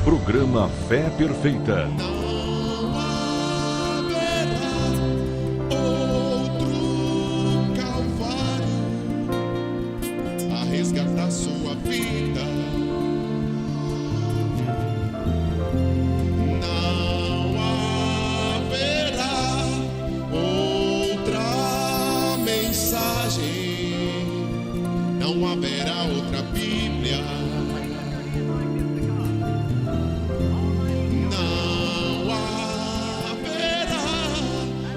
Programa Fé Perfeita. Não haverá outro Calvário a resgatar sua vida. Não haverá outra mensagem, não haverá outra Bíblia. Não haverá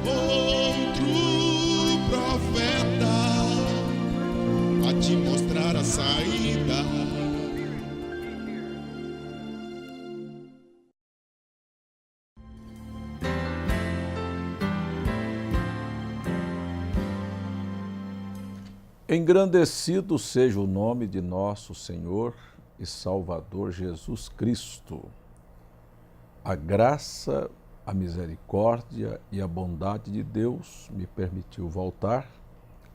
outro profeta a te mostrar a saída. Engrandecido seja o nome de nosso Senhor e Salvador Jesus Cristo. A graça, a misericórdia e a bondade de Deus me permitiu voltar.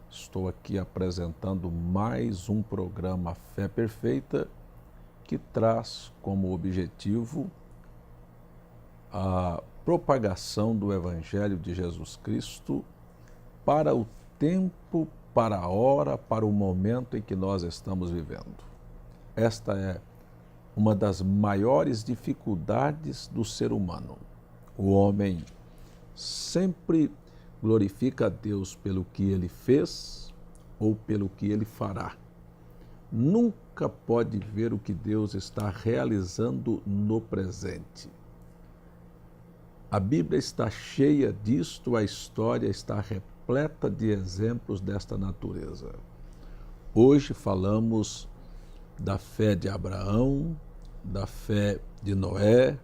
Estou aqui apresentando mais um programa Fé Perfeita que traz como objetivo a propagação do Evangelho de Jesus Cristo para o tempo, para a hora, para o momento em que nós estamos vivendo. Esta é uma das maiores dificuldades do ser humano. O homem sempre glorifica a Deus pelo que ele fez ou pelo que ele fará. Nunca pode ver o que Deus está realizando no presente. A Bíblia está cheia disto, a história está repleta de exemplos desta natureza. Hoje falamos da fé de Abraão, da fé de Noé,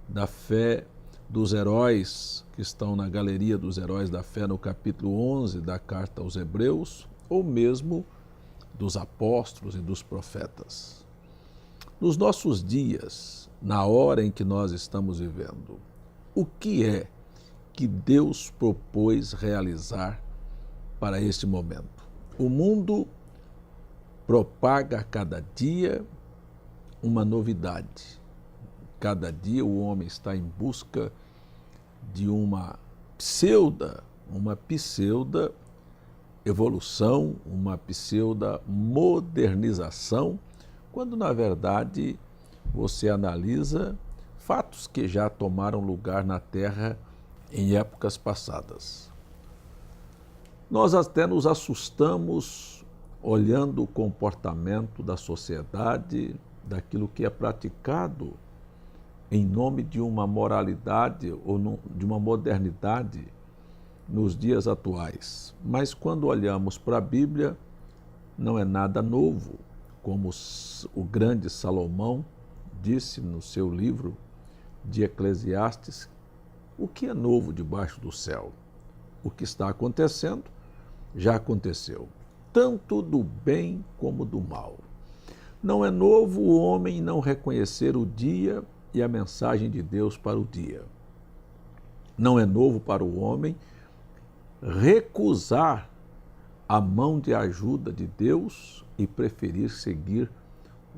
da fé dos heróis que estão na galeria dos heróis da fé no capítulo 11 da carta aos Hebreus, ou mesmo dos apóstolos e dos profetas. Nos nossos dias, na hora em que nós estamos vivendo, o que é que Deus propôs realizar para este momento? O mundo propaga a cada dia uma novidade. Cada dia o homem está em busca de uma pseudo evolução, uma pseudo modernização, quando na verdade você analisa fatos que já tomaram lugar na Terra em épocas passadas. Nós até nos assustamos olhando o comportamento da sociedade, daquilo que é praticado em nome de uma moralidade ou de uma modernidade nos dias atuais. Mas quando olhamos para a Bíblia, não é nada novo, como o grande Salomão disse no seu livro de Eclesiastes. O que é novo debaixo do céu? O que está acontecendo já aconteceu, tanto do bem como do mal. Não é novo o homem não reconhecer o dia e a mensagem de Deus para o dia. Não é novo para o homem recusar a mão de ajuda de Deus e preferir seguir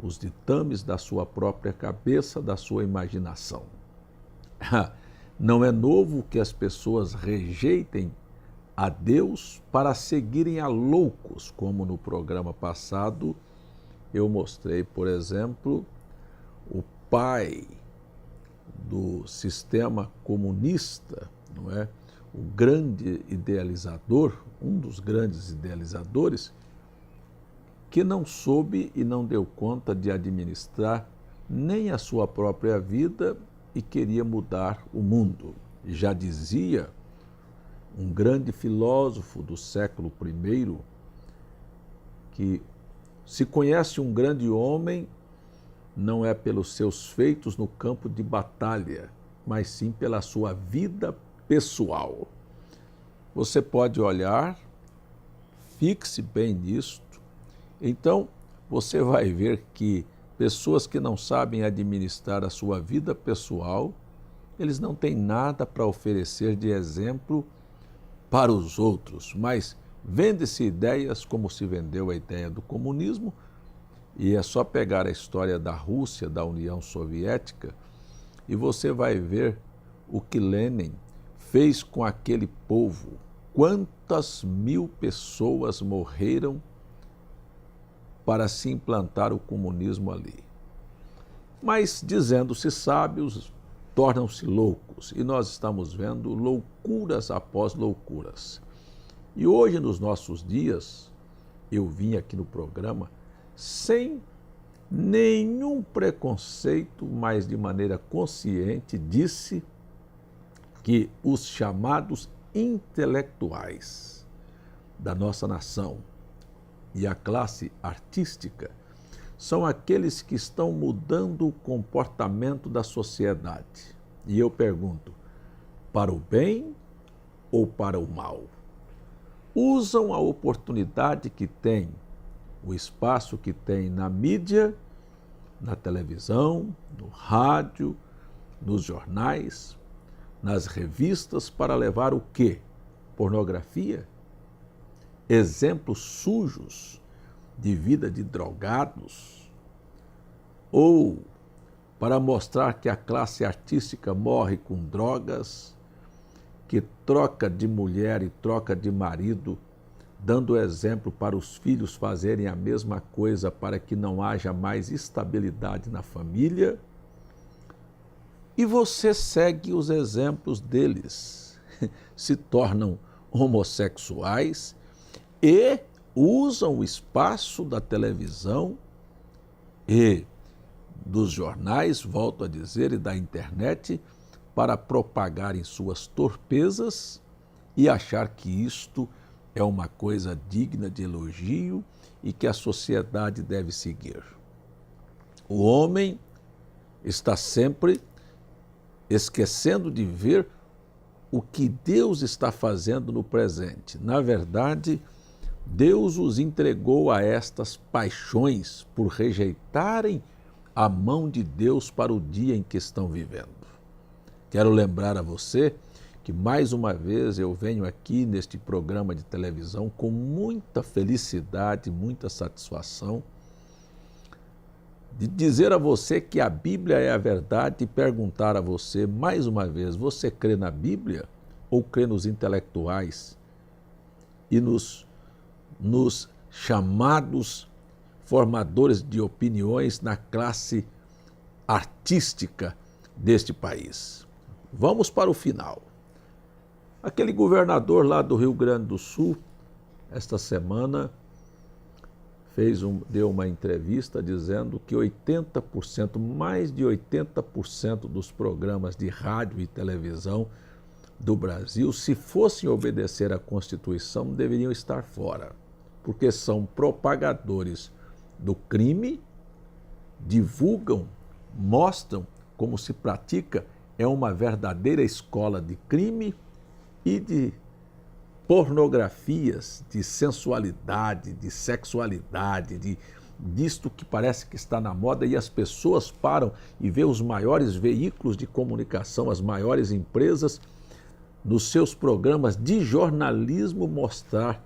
os ditames da sua própria cabeça, da sua imaginação. Não é novo que as pessoas rejeitem a Deus para seguirem a loucos, como no programa passado eu mostrei, por exemplo, o pai do sistema comunista, não é? O grande idealizador, um dos grandes idealizadores, que não soube e não deu conta de administrar nem a sua própria vida e queria mudar o mundo. Já dizia um grande filósofo do século I que se conhece um grande homem não é pelos seus feitos no campo de batalha, mas sim pela sua vida pessoal. Você pode olhar, fixe bem nisto, então você vai ver que pessoas que não sabem administrar a sua vida pessoal, eles não têm nada para oferecer de exemplo para os outros, mas vende-se ideias como se vendeu a ideia do comunismo E é só pegar a história da Rússia, da União Soviética, e você vai ver o que Lenin fez com aquele povo. Quantas mil pessoas morreram para se implantar o comunismo ali. Mas, dizendo-se sábios, tornam-se loucos. E nós estamos vendo loucuras após loucuras. E hoje, nos nossos dias, eu vim aqui no programa sem nenhum preconceito, mas de maneira consciente, disse que os chamados intelectuais da nossa nação e a classe artística são aqueles que estão mudando o comportamento da sociedade. E eu pergunto, para o bem ou para o mal? Usam a oportunidade que têm, o espaço que têm na mídia, na televisão, no rádio, nos jornais, nas revistas para levar o quê? Pornografia? Exemplos sujos de vida de drogados? Ou para mostrar que a classe artística morre com drogas, que troca de mulher e troca de marido, dando exemplo para os filhos fazerem a mesma coisa para que não haja mais estabilidade na família? E você segue os exemplos deles, se tornam homossexuais e usam o espaço da televisão e dos jornais, volto a dizer, e da internet, para propagarem suas torpezas e achar que isto é uma coisa digna de elogio e que a sociedade deve seguir. O homem está sempre esquecendo de ver o que Deus está fazendo no presente. Na verdade, Deus os entregou a estas paixões por rejeitarem a mão de Deus para o dia em que estão vivendo. Quero lembrar a você que mais uma vez eu venho aqui neste programa de televisão com muita felicidade, muita satisfação, de dizer a você que a Bíblia é a verdade e perguntar a você mais uma vez, você crê na Bíblia ou crê nos intelectuais e nos chamados formadores de opiniões na classe artística deste país? Vamos para o final. Aquele governador lá do Rio Grande do Sul, esta semana, deu uma entrevista dizendo que 80%, mais de 80% dos programas de rádio e televisão do Brasil, se fossem obedecer à Constituição, deveriam estar fora, porque são propagadores do crime, divulgam, mostram como se pratica, é uma verdadeira escola de crime e de pornografias, de sensualidade, de sexualidade, disto que parece que está na moda, e as pessoas param e vê os maiores veículos de comunicação, as maiores empresas, nos seus programas de jornalismo mostrar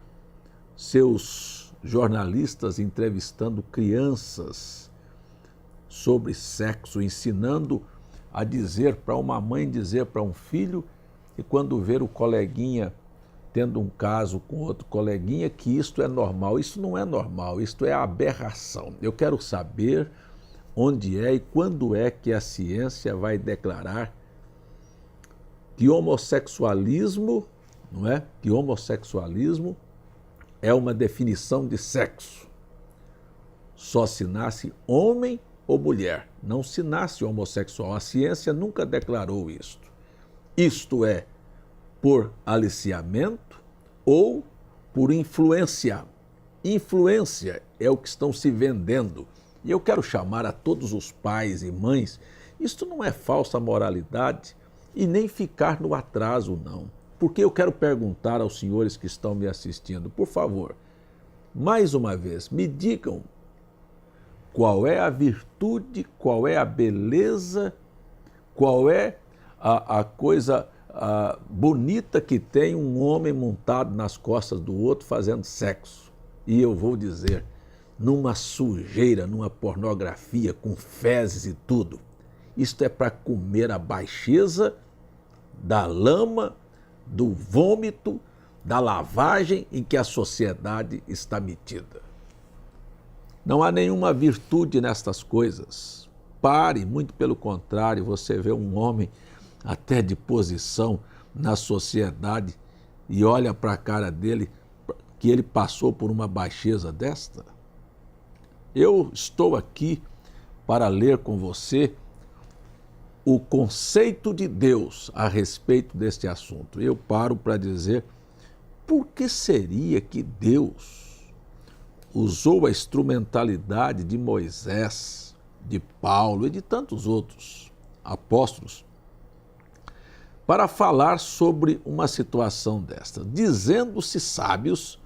seus jornalistas entrevistando crianças sobre sexo, ensinando a dizer para uma mãe, dizer para um filho, e quando ver o coleguinha tendo um caso com outro coleguinha, que isto é normal. Isso não é normal, isto é aberração. Eu quero saber onde é e quando é que a ciência vai declarar que homossexualismo, não é? Que homossexualismo é uma definição de sexo. Só se nasce homem ou mulher, não se nasce homossexual. A ciência nunca declarou isto. Isto é por aliciamento ou por influência. Influência é o que estão se vendendo. E eu quero chamar a todos os pais e mães, isto não é falsa moralidade e nem ficar no atraso, não. Porque eu quero perguntar aos senhores que estão me assistindo, por favor, mais uma vez, me digam qual é a virtude, qual é a beleza, qual é a coisa bonita que tem um homem montado nas costas do outro fazendo sexo. E eu vou dizer, numa sujeira, numa pornografia com fezes e tudo. Isto é para comer a baixeza da lama, do vômito, da lavagem em que a sociedade está metida. Não há nenhuma virtude nestas coisas. Pare, muito pelo contrário, você vê um homem até de posição na sociedade e olha para a cara dele que ele passou por uma baixeza desta. Eu estou aqui para ler com você o conceito de Deus a respeito deste assunto. Eu paro para dizer, por que seria que Deus usou a instrumentalidade de Moisés, de Paulo e de tantos outros apóstolos para falar sobre uma situação desta? Dizendo-se sábios,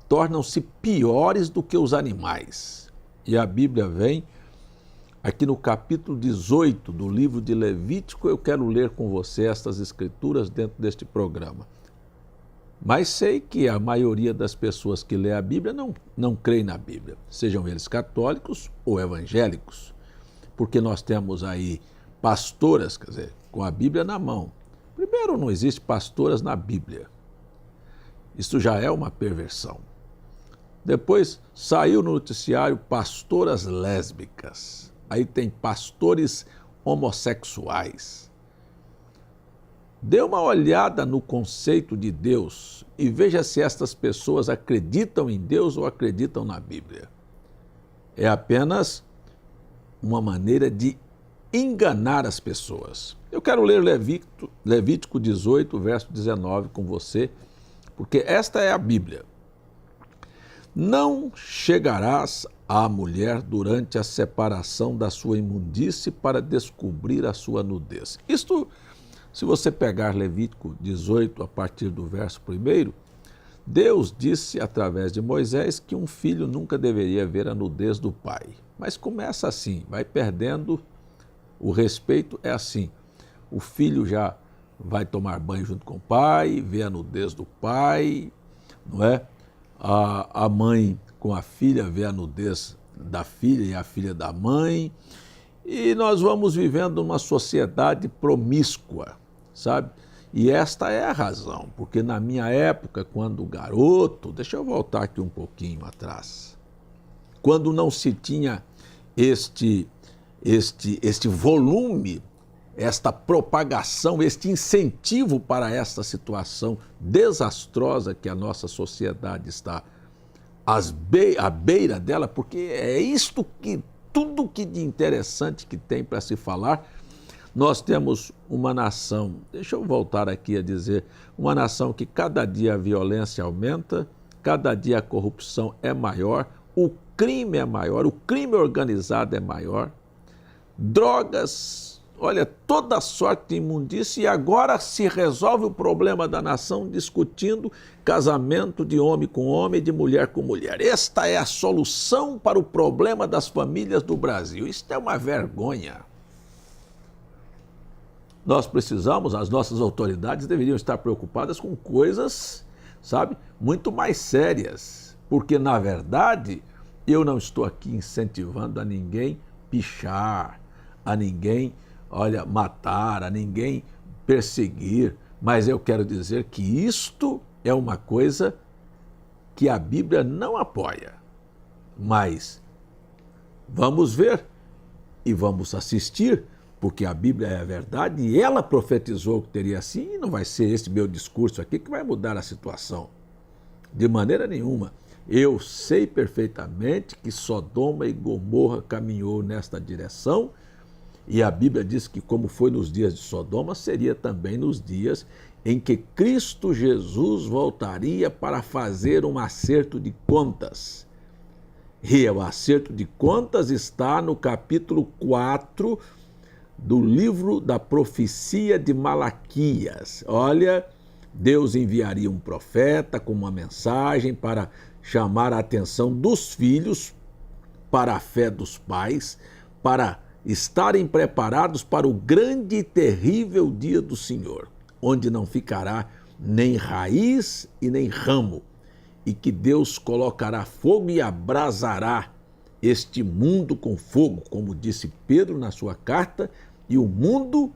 tornam-se piores do que os animais. E a Bíblia vem aqui no capítulo 18 do livro de Levítico. Eu quero ler com você estas escrituras dentro deste programa. Mas sei que a maioria das pessoas que lê a Bíblia não creem na Bíblia, sejam eles católicos ou evangélicos, porque nós temos aí pastoras, quer dizer, com a Bíblia na mão. Primeiro, não existe pastoras na Bíblia. Isso já é uma perversão. Depois saiu no noticiário pastoras lésbicas. Aí tem pastores homossexuais. Dê uma olhada no conceito de Deus e veja se estas pessoas acreditam em Deus ou acreditam na Bíblia. É apenas uma maneira de enganar as pessoas. Eu quero ler Levítico 18, verso 19 com você, porque esta é a Bíblia. Não chegarás à mulher durante a separação da sua imundície para descobrir a sua nudez. Isto, se você pegar Levítico 18, a partir do verso 1, Deus disse através de Moisés que um filho nunca deveria ver a nudez do pai. Mas começa assim, vai perdendo o respeito, é assim. O filho já vai tomar banho junto com o pai, vê a nudez do pai, não é? A mãe com a filha vê a nudez da filha e a filha da mãe. E nós vamos vivendo numa sociedade promíscua, sabe? E esta é a razão, porque na minha época, quando garoto, deixa eu voltar aqui um pouquinho atrás, quando não se tinha este volume, esta propagação, este incentivo para esta situação desastrosa que a nossa sociedade está à beira dela, porque é isto que, tudo que de interessante que tem para se falar. Nós temos uma nação, deixa eu voltar aqui a dizer, uma nação que cada dia a violência aumenta, cada dia a corrupção é maior, o crime é maior, o crime organizado é maior, drogas, olha, toda sorte de imundície, e agora se resolve o problema da nação discutindo casamento de homem com homem, de mulher com mulher. Esta é a solução para o problema das famílias do Brasil. Isto é uma vergonha. Nós precisamos, as nossas autoridades deveriam estar preocupadas com coisas, sabe, muito mais sérias, porque, na verdade, eu não estou aqui incentivando a ninguém pichar, a ninguém, olha, matar, a ninguém perseguir, mas eu quero dizer que isto é uma coisa que a Bíblia não apoia. Mas vamos ver e vamos assistir, porque a Bíblia é a verdade e ela profetizou que teria assim, e não vai ser esse meu discurso aqui que vai mudar a situação. De maneira nenhuma. Eu sei perfeitamente que Sodoma e Gomorra caminhou nesta direção, e a Bíblia diz que como foi nos dias de Sodoma, seria também nos dias em que Cristo Jesus voltaria para fazer um acerto de contas. E o acerto de contas está no capítulo 4 do livro da profecia de Malaquias. Olha, Deus enviaria um profeta com uma mensagem para chamar a atenção dos filhos para a fé dos pais, para estarem preparados para o grande e terrível dia do Senhor, onde não ficará nem raiz e nem ramo, e que Deus colocará fogo e abrasará este mundo com fogo, como disse Pedro na sua carta, e o mundo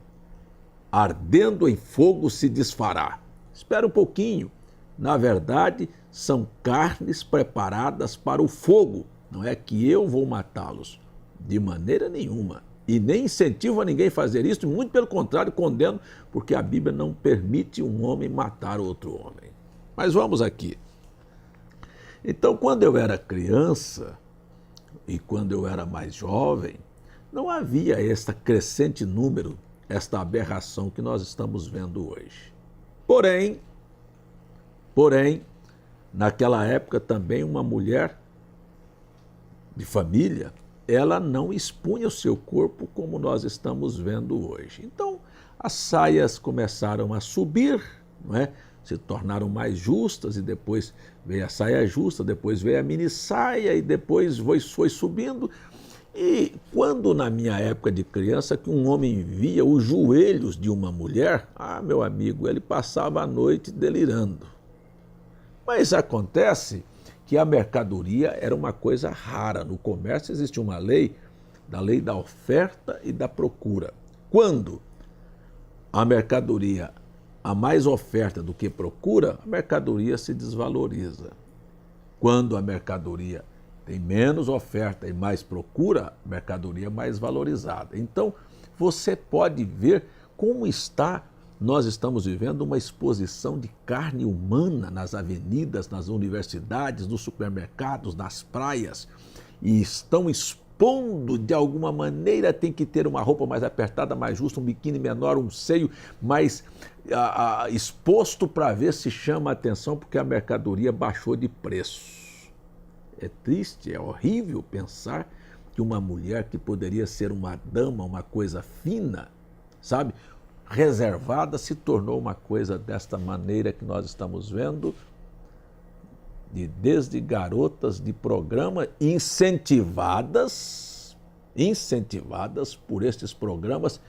ardendo em fogo se desfará. Espera um pouquinho. Na verdade, são carnes preparadas para o fogo. Não é que eu vou matá-los. De maneira nenhuma. E nem incentivo a ninguém fazer isso, muito pelo contrário, condeno, porque a Bíblia não permite um homem matar outro homem. Mas vamos aqui. Então, quando eu era criança e quando eu era mais jovem, não havia este crescente número, esta aberração que nós estamos vendo hoje. Porém, naquela época também uma mulher de família, ela não expunha o seu corpo como nós estamos vendo hoje. Então, as saias começaram a subir, não é? Se tornaram mais justas, e depois veio a saia justa, depois veio a mini saia, e depois foi subindo. E quando na minha época de criança que um homem via os joelhos de uma mulher, meu amigo, ele passava a noite delirando. Mas acontece que a mercadoria era uma coisa rara. No comércio existe uma lei, da lei da oferta e da procura. Quando a mercadoria há mais oferta do que procura, a mercadoria se desvaloriza. Quando a mercadoria tem menos oferta e mais procura, a mercadoria é mais valorizada. Então, você pode ver como nós estamos vivendo uma exposição de carne humana nas avenidas, nas universidades, nos supermercados, nas praias, e estão expondo de alguma maneira. Tem que ter uma roupa mais apertada, mais justa, um biquíni menor, um seio mais exposto para ver se chama a atenção, porque a mercadoria baixou de preço. É triste, é horrível pensar que uma mulher que poderia ser uma dama, uma coisa fina, sabe, reservada, se tornou uma coisa desta maneira que nós estamos vendo, desde garotas de programa incentivadas por estes programas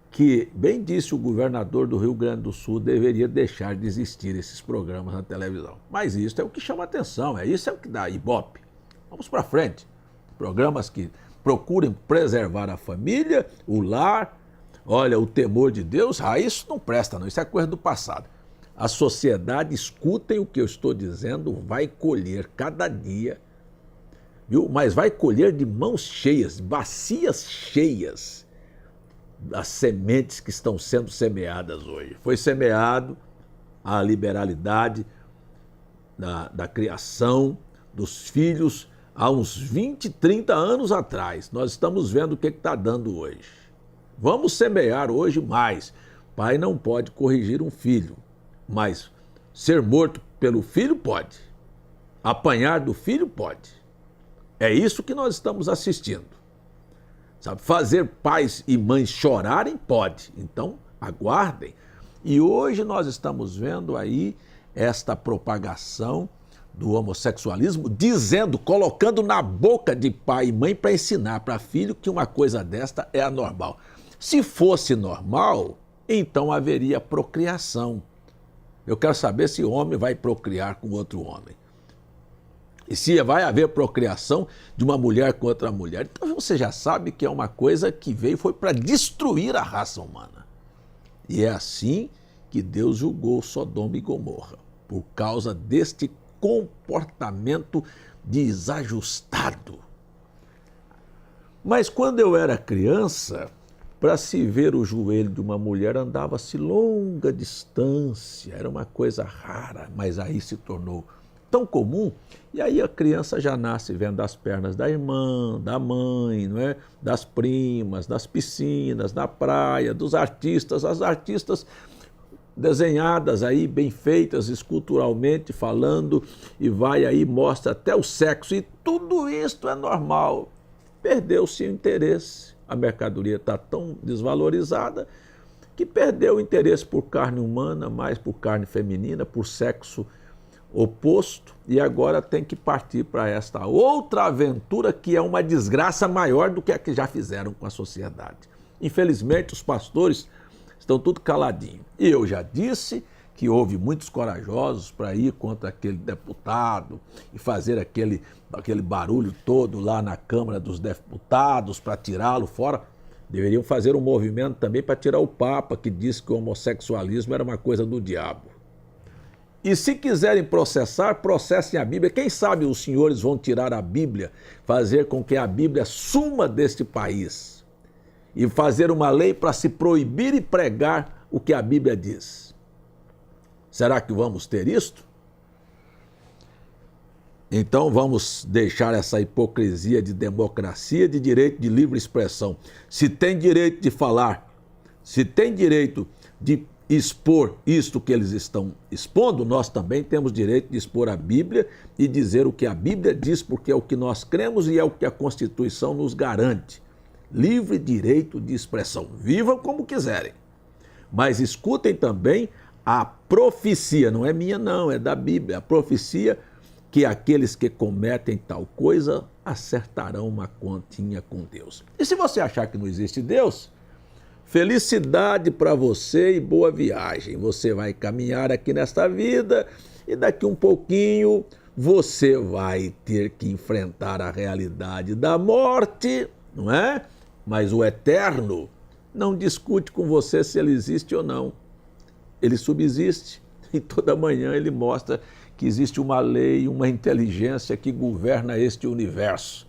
que, bem disse o governador do Rio Grande do Sul, deveria deixar de existir esses programas na televisão. Mas isso é o que chama atenção, isso é o que dá ibope. Vamos para frente. Programas que procurem preservar a família, o lar. Olha, o temor de Deus, isso não presta não, isso é coisa do passado. A sociedade, escutem o que eu estou dizendo, vai colher cada dia, viu? Mas vai colher de mãos cheias, bacias cheias, das sementes que estão sendo semeadas hoje. Foi semeado a liberalidade da criação dos filhos há uns 20, 30 anos atrás. Nós estamos vendo o que está dando hoje. Vamos semear hoje mais. Pai não pode corrigir um filho, mas ser morto pelo filho pode. Apanhar do filho pode. É isso que nós estamos assistindo. Sabe? Fazer pais e mães chorarem pode. Então, aguardem. E hoje nós estamos vendo aí esta propagação do homossexualismo, colocando na boca de pai e mãe para ensinar para filho que uma coisa desta é anormal. Se fosse normal, então haveria procriação. Eu quero saber se o homem vai procriar com outro homem. E se vai haver procriação de uma mulher com outra mulher. Então você já sabe que é uma coisa que foi para destruir a raça humana. E é assim que Deus julgou Sodoma e Gomorra, por causa deste comportamento desajustado. Mas quando eu era criança, para se ver o joelho de uma mulher andava-se longa distância, era uma coisa rara, mas aí se tornou tão comum, e aí a criança já nasce vendo as pernas da irmã, da mãe, não é? Das primas, das piscinas, na praia, dos artistas, as artistas desenhadas aí, bem feitas, esculturalmente falando, e vai aí, mostra até o sexo, e tudo isso é normal. Perdeu-se o interesse. A mercadoria está tão desvalorizada que perdeu o interesse por carne humana, mais por carne feminina, por sexo oposto, e agora tem que partir para esta outra aventura que é uma desgraça maior do que a que já fizeram com a sociedade. Infelizmente, os pastores estão tudo caladinhos. E eu já disse que houve muitos corajosos para ir contra aquele deputado e fazer aquele barulho todo lá na Câmara dos Deputados para tirá-lo fora. Deveriam fazer um movimento também para tirar o Papa, que disse que o homossexualismo era uma coisa do diabo. E se quiserem processar, processem a Bíblia. Quem sabe os senhores vão tirar a Bíblia, fazer com que a Bíblia suma deste país e fazer uma lei para se proibir e pregar o que a Bíblia diz. Será que vamos ter isto? Então vamos deixar essa hipocrisia de democracia, de direito de livre expressão. Se tem direito de falar, se tem direito de expor isto que eles estão expondo, nós também temos direito de expor a Bíblia e dizer o que a Bíblia diz, porque é o que nós cremos e é o que a Constituição nos garante. Livre direito de expressão. Vivam como quiserem. Mas escutem também a profecia, não é minha não, é da Bíblia, a profecia que aqueles que cometem tal coisa acertarão uma continha com Deus. E se você achar que não existe Deus, felicidade para você e boa viagem. Você vai caminhar aqui nesta vida e daqui um pouquinho você vai ter que enfrentar a realidade da morte, não é? Mas o Eterno não discute com você se ele existe ou não. Ele subsiste e toda manhã ele mostra que existe uma lei, uma inteligência que governa este universo.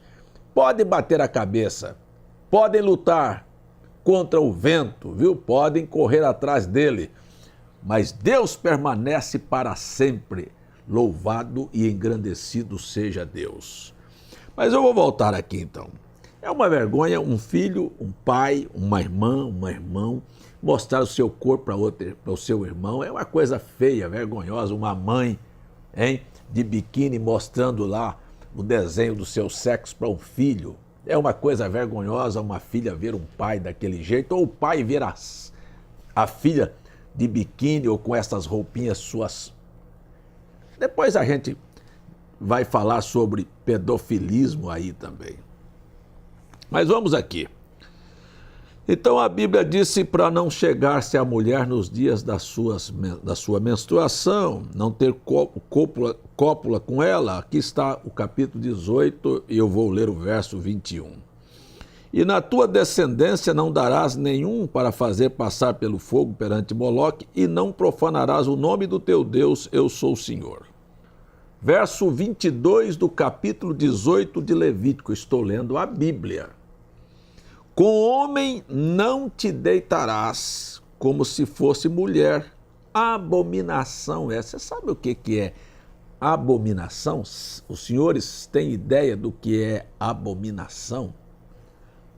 Podem bater a cabeça, podem lutar contra o vento, viu? Podem correr atrás dele, mas Deus permanece para sempre. Louvado e engrandecido seja Deus. Mas eu vou voltar aqui então. É uma vergonha um filho, um pai, uma irmã, um irmão mostrar o seu corpo para o seu irmão. É uma coisa feia, vergonhosa. Uma mãe, hein, de biquíni mostrando lá o desenho do seu sexo para um filho. É uma coisa vergonhosa uma filha ver um pai daquele jeito, ou o pai ver a filha de biquíni ou com essas roupinhas suas. Depois a gente vai falar sobre pedofilismo aí também. Mas vamos aqui. Então a Bíblia disse para não chegar-se a mulher nos dias da sua menstruação, não ter cópula com ela. Aqui está o capítulo 18 e eu vou ler o verso 21. E na tua descendência não darás nenhum para fazer passar pelo fogo perante Moloque, e não profanarás o nome do teu Deus, eu sou o Senhor. Verso 22 do capítulo 18 de Levítico, estou lendo a Bíblia. Com homem não te deitarás, como se fosse mulher. Abominação é. Você sabe o que é abominação? Os senhores têm ideia do que é abominação?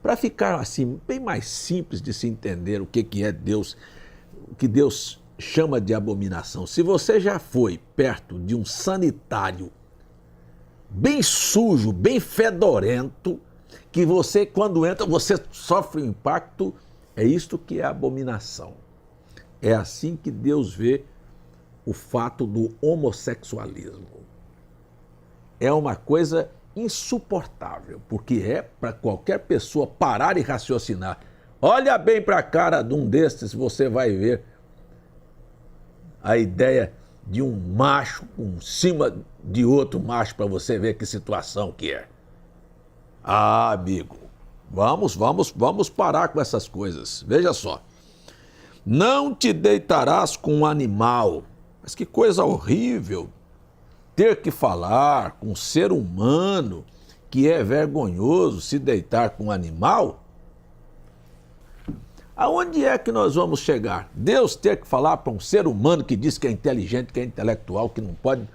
Para ficar assim, bem mais simples de se entender o que é Deus, o que Deus chama de abominação. Se você já foi perto de um sanitário bem sujo, bem fedorento, que você, quando entra, você sofre um impacto, é isto que é abominação. É assim que Deus vê o fato do homossexualismo. É uma coisa insuportável, porque é para qualquer pessoa parar e raciocinar. Olha bem para a cara de um destes, você vai ver a ideia de um macho em cima de outro macho, para você ver que situação que é. Ah, amigo, vamos parar com essas coisas. Veja só. Não te deitarás com um animal. Mas que coisa horrível ter que falar com um ser humano que é vergonhoso se deitar com um animal. Aonde é que nós vamos chegar? Deus ter que falar para um ser humano que diz que é inteligente, que é intelectual, que não pode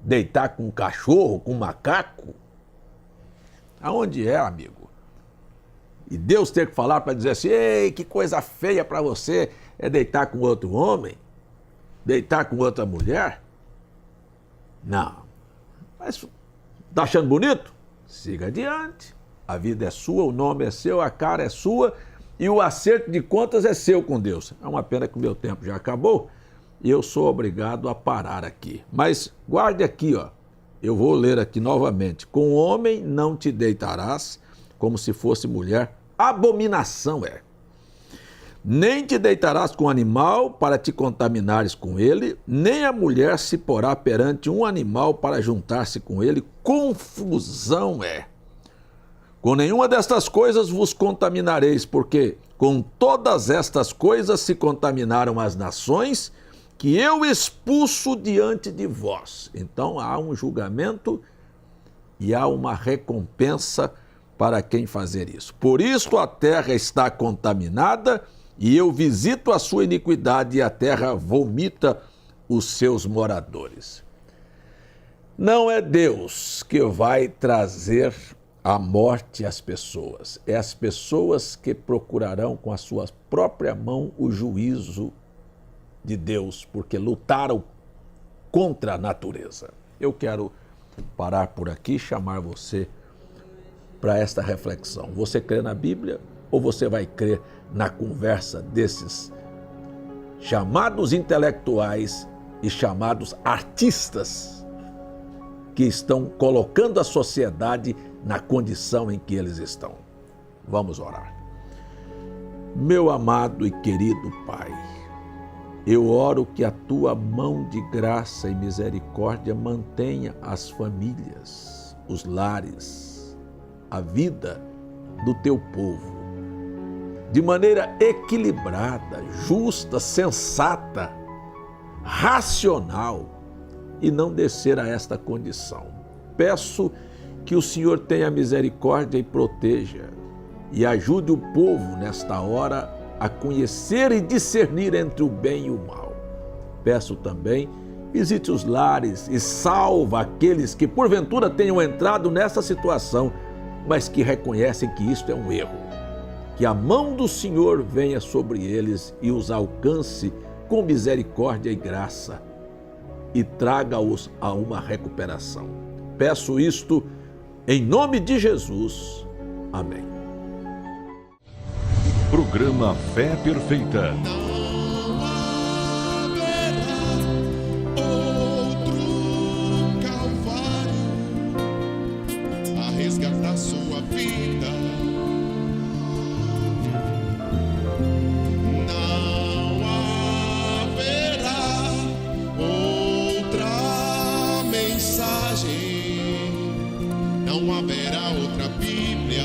deitar com um cachorro, com um macaco? Aonde é, amigo? E Deus ter que falar para dizer assim, ei, que coisa feia para você é deitar com outro homem? Deitar com outra mulher? Não. Mas tá achando bonito? Siga adiante. A vida é sua, o nome é seu, a cara é sua e o acerto de contas é seu com Deus. É uma pena que o meu tempo já acabou e eu sou obrigado a parar aqui. Mas guarde aqui, ó. Eu vou ler aqui novamente. Com homem não te deitarás, como se fosse mulher. Abominação é. Nem te deitarás com animal para te contaminares com ele, nem a mulher se porá perante um animal para juntar-se com ele. Confusão é. Com nenhuma destas coisas vos contaminareis, porque com todas estas coisas se contaminaram as nações que eu expulso diante de vós. Então há um julgamento e há uma recompensa para quem fazer isso. Por isso a terra está contaminada e eu visito a sua iniquidade e a terra vomita os seus moradores. Não é Deus que vai trazer a morte às pessoas. É as pessoas que procurarão com a sua própria mão o juízo de Deus, porque lutaram contra a natureza. Eu quero parar por aqui e chamar você para esta reflexão. Você crê na Bíblia ou você vai crer na conversa desses chamados intelectuais e chamados artistas que estão colocando a sociedade na condição em que eles estão? Vamos orar. Meu amado e querido Pai, eu oro que a tua mão de graça e misericórdia mantenha as famílias, os lares, a vida do teu povo, de maneira equilibrada, justa, sensata, racional, e não descer a esta condição. Peço que o Senhor tenha misericórdia e proteja, e ajude o povo nesta hora a conhecer e discernir entre o bem e o mal. Peço também, visite os lares e salva aqueles que porventura tenham entrado nessa situação, mas que reconhecem que isto é um erro. Que a mão do Senhor venha sobre eles e os alcance com misericórdia e graça e traga-os a uma recuperação. Peço isto em nome de Jesus. Amém. Programa Fé Perfeita. Não haverá outro Calvário a resgatar sua vida. Não haverá outra mensagem, não haverá outra Bíblia.